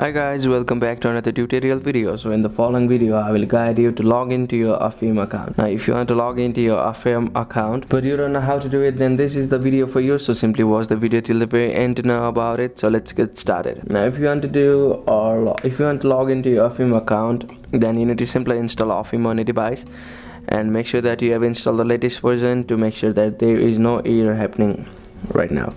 Hi guys, welcome back to another tutorial video. So in the following video I will guide you to log into your Affirm account. Now if you want to log into your Affirm account but you don't know how to do it, then this is the video for you. So simply watch the video till the very end to know about it. So let's get started. Now if you want to log into your Affirm account, then you need to simply install Affirm on a device and make sure that you have installed the latest version to make sure that there is no error happening right now.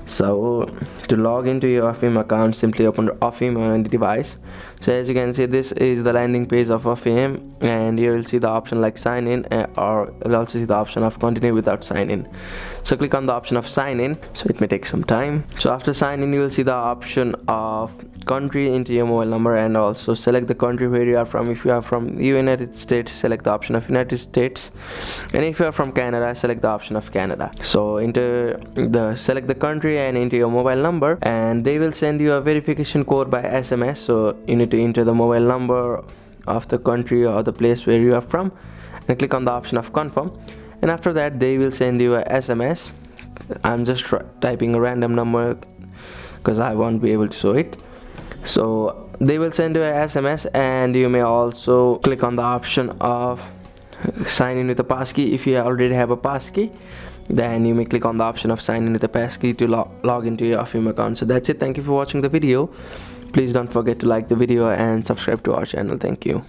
So to log into your Affirm account, simply open Affirm on the device. So as you can see, this is the landing page of Affirm, and you will see the option like sign in, or you'll also see the option of continue without sign in. So click on the option of sign in. So it may take some time. So after sign in, you will see the option of country, into your mobile number, and also select the country where you are from. If you are from the United States, select the option of United States, and if you are from Canada, select the option of Canada. So select the country and enter your mobile number, and they will send you a verification code by SMS. So you need to enter the mobile number of the country or the place where you are from and click on the option of confirm, and after that they will send you a SMS. I'm just typing a random number because I won't be able to show it. So they will send you a SMS, and you may also click on the option of sign in with a passkey. If you already have a passkey, then you may click on the option of sign in with a passkey to log into your Affirm account. So that's it. Thank you for watching the video. Please don't forget to like the video and subscribe to our channel. Thank you.